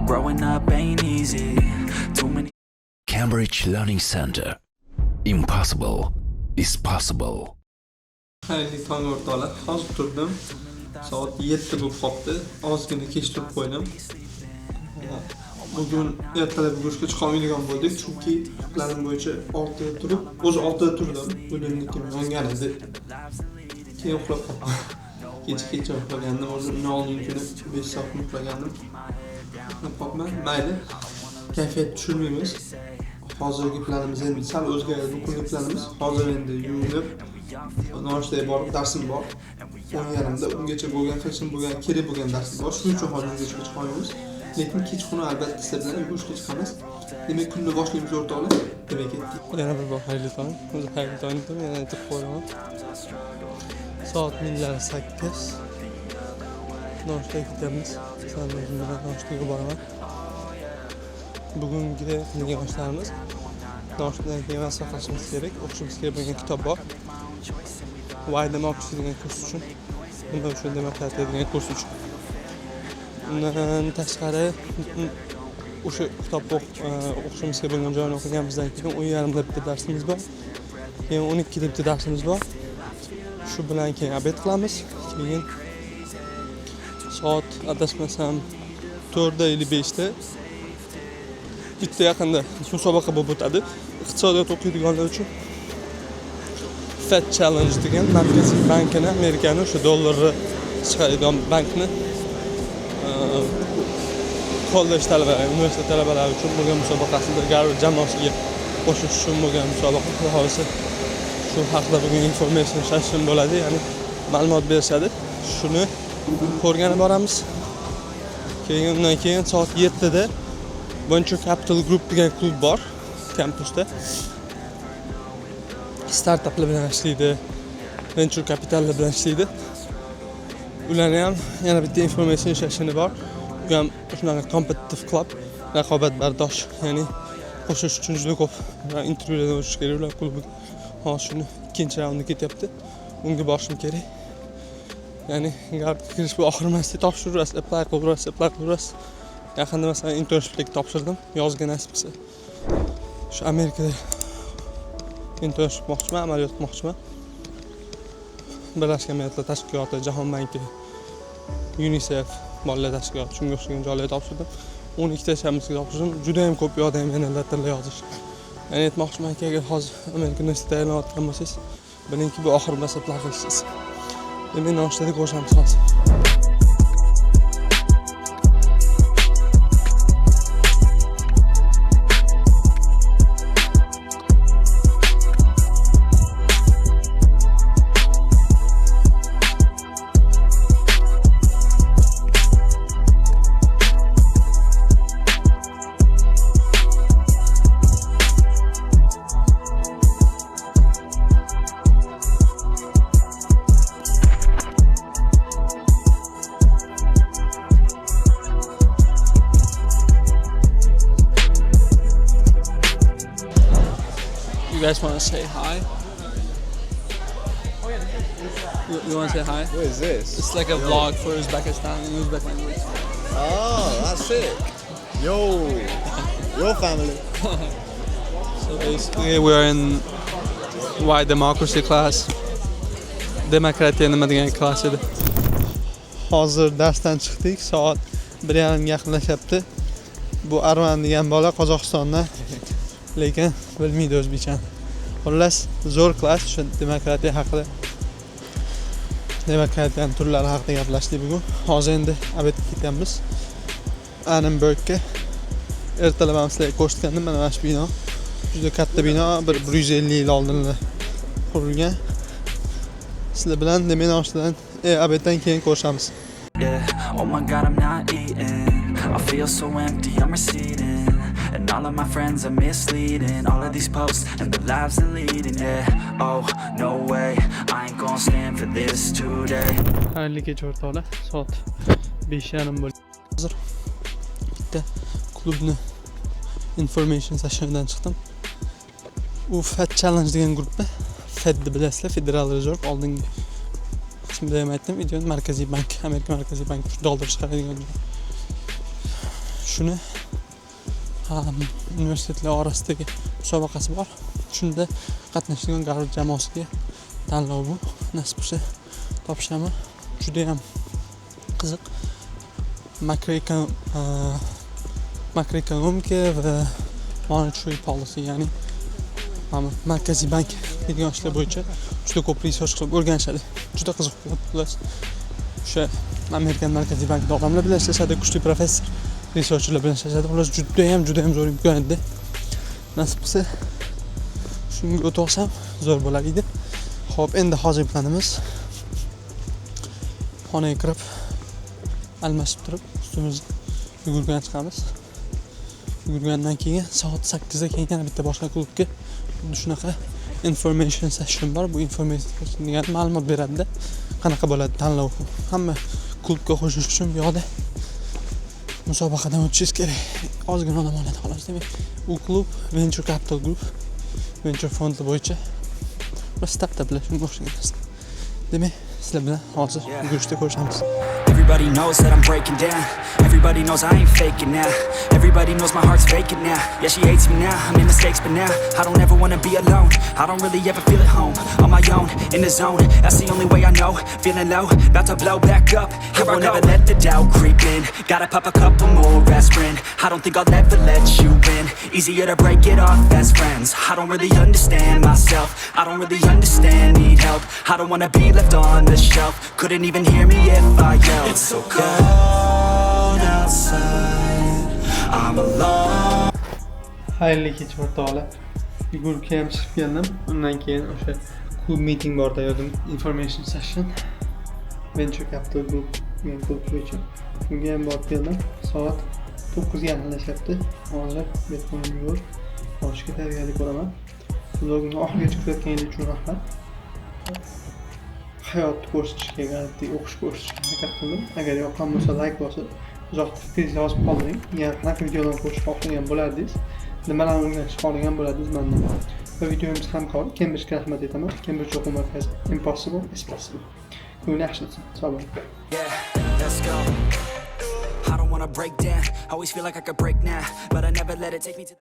Growing up ain't easy. Too many. Cambridge Learning Center. Impossible is possible. Xayrli tong o'rtoqlar. Hozir turdim. Soat 7 bo'lib qopti. Ozgina kech turib qo'ydim. Bugun ertalab yugurishga chiqa olmaydigan bo'ldik, chunki planim bo'yicha 6 da turib, o'zi 6 da turdim. O'limnikim yongan edi. Keyin uxlab qoldim. Kecha uxlagandim, o'zi nolning kuni 5 soat uxlagandim. Qopman, mayli. Kayfiyat tushirmaymiz. Hozirgi planimiz endi sal o'zgardi. Bu kunlik planimiz hozir endi yuvinib, nonushtaga borib darsim bor. 10:30da ungacha bo'lgan qilishim bo'lgan, kerak bo'lgan darsim bor. Shuning uchun hozir yugurishga chiqa olmaymiz. Lekin kechqurun albatta sizlar bilan yugurishga chiqamiz. Demak, kunni boshlaymiz o'rtoqlar. Demak, ketdik. Yana bir bor xayrli tong. O'zi xayrli tong deb yana aytib qo'yaman. Soat millari 8. Nonushtaga ketamiz. Sizlar bilan nonushtaga boraman. Bugungi qilgan ishlarimiz nonushtadan keyin vasa qilishimiz kerak. O'qishimiz kerak bo'lgan kitob bor. Why Democracy degan kurs uchun. Nima uchun demokratiya degan kurs uchun. Undan tashqari o'sha kitobni o'qishimiz kerak bo'lgan joyni o'qiganimizdan keyin 10:30da bitta darsimiz bor. Keyin 12da bitta darsimiz bor. Shu bilan keyin obed qilamiz. Keyin soat adashmasam 4:55da bitta yaqinda musobaqa bo'lib o'tadi. Iqtisodiyot o'qiydiganlar uchun Fed Challenge degan Markaziy bankini, Amerikaning o'sha dollarni chiqaradigan bankni kollej talabalari, universitet talabalari uchun bo'lgan musobaqasida Garvard jamoasiga qo'shish uchun bo'lgan musobaqa. Xohlasa shu haqida bugun information session bo'ladi, ya'ni ma'lumot berishadi. Shuni ko'rgani boramiz. Keyin undan keyin soat 7da Venture Capital Group degan klub bor kampusda. Startuplar bilan ishlaydi, venture capitallar bilan ishlaydi. Ularning ham yana bitta information sessioni bor. Bu ham shunaqa competitive club, raqobatbardosh, ya'ni qo'shish uchun juda ko'p intervyular o'tish kerak ular klubida. Hozir shuni ikkinchi raundga ketyapti. Unga borishim kerak. Ya'ni Garvardga kirish bu oxir emasdi, topshirasiz, apply qilaverasiz. Yaqinda masalan internshipga topshirdim, yozga nasib qilsa. Shu Amerikada internship qilmoqchiman, amaliyot qilmoqchiman. Birlashgan Millatlar Tashkiloti, Jahon banki, UNICEF, bolalar tashkiloti shunga o'xshagan joylarga topshirdim. 12 ta shamizga topshirdim. Juda ham ko'p yordam yana tilla yozish. Ya'ni aytmoqchimanki, agar hozir Amerika universitetida tayyorlanayotgan bo'lsangiz, bilingki bu oxir emas, apply qilishsiz. Demak, nonushtada ko'rishamiz hozir. You guys want to say hi? You want to say hi? What is this? It's like a vlog for Uzbekistan in Uzbek language. Oh, that's it. Yo, your family. So basically we're in Why Democracy class. Demokratiya nima degan klass edi. Hozir darsdan chiqdik, soat 1:30 yaqinlashyapti. Bu Arman degan bola Qozog'istondan, lekin bilmaydi o'zbekchani. Xullas, zo'r klass, shu demokratiya haqida, demokratiyaning turlari haqida gaplashdik bugun. Hozir endi obedga ketamiz. Annenbergga. Ertalab ham sizlarga ko'rsatgandim, mana shu bino. Juda katta bino, 150 yil oldin qurilgan. Sizlar bilan demak nonushtadan, obeddan keyin ko'rishamiz. Yeah, oh my god, I'm not eating. I feel so empty, I'm receding. And all of my friends are misleading. All of these posts and the lives they're leading. Yeah, oh, no way, I ain't gonna stand for this today. Xayrli kech o'rtoqlar. Soat 5:30 bo'ldi. Hozir bitta klubni information sessionidan chiqdim. U Fed Challenge degan grupda, Fedni bilasizlar, Federal Reserve, oldingi qismida ham aytdim, videoni Markaziy bank, Amerika Markaziy banki dollar chiqaradigan. shuni universitetlar orasidagi musobaqasi bor. Shunda qatnashgan Garvard jamoasiga tanlov bu. Nasib bo'lsa topishaman. Juda ham qiziq. Makroekonomika va monetary policy, ya'ni markaziy bank degan ishlar bo'yicha juda ko'p research qilib o'rganishadi. Juda qiziq bo'ladi. O'sha Amerikan markaziy bankida odamlar bilan ishlashadi, kuchli professor, researcherlar bilan ishlashadi. Ular juda ham zo'r imkoniyat edi. Nasib bo'lsa shunga o'tib olsam zo'r bo'lar edi. Xo'p, endi hozir planimiz xonaga kirib almashib turib, ustimizni yugurgan chiqamiz. Yugurgandan keyin soat 8 da keyin yana bitta boshqa klubga shunaqa information session bor. Bu information session degani ma'lumot beradi-da, qanaqa bo'ladi tanlov. Hamma klubga qo'shish uchun bu yoqda musobaqadan o'tishingiz kerak. Ozgina odam oladi xolos. Demak, u klub Venture Capital Group, venture fond bo'yicha va startaplar shunga o'xshagan. Demak, sizlar bilan hozir yugurishda ko'rishamiz. Everybody knows that I'm breaking down. Everybody knows I ain't faking now. Everybody knows my heart's vacant now. Yeah, she hates me now, I made mistakes but now I don't ever wanna be alone. I don't really ever feel at home. On my own, in the zone, that's the only way I know. Feeling low, about to blow back up. I won't ever let the doubt creep in. Gotta pop a couple more aspirin. I don't think I'll ever let you in. Easier to break it off best friends. I don't really understand myself. I don't really understand, need help. I don't wanna be left on the shelf. Couldn't even hear me if I yelled. It's so cold outside, I'm alone. Xayrli kech o'rtoqlar. Yugurishga ham chiqib keldim. Undan keyin o'sha klub meeting borda yodim, information session. Venture Capital Group degan klub bo'yicha. Bunga ham borib keldim. Soat 9 ga yaqinlashyapti. Hozir betqo'nim yo'q. Boshqa tayyorgarlik ko'raman. Vlogning oxirigacha kuzatganingiz uchun rahmat. Hayotni ko'rsatishga, g'alati o'qishga ko'rsatishga harakat qildim. Agar yoqqan bo'lsa like bosib, uzoq fikringizni yozib qoldiring. Yana qanaqa videolar ko'rishni xohlagan bo'lardingiz, nimalarni o'rganishni xohlagan bo'lardingiz mendan. Va videomiz hamkor Cambridge rahmat aytaman. Cambridge o'quv markazi. Impossible is possible. Kun yaxshi o'tsin. Sog' bo'ling. Yeah, let's go. I don't wanna break down. Always feel like I could break now, but I never let it take me to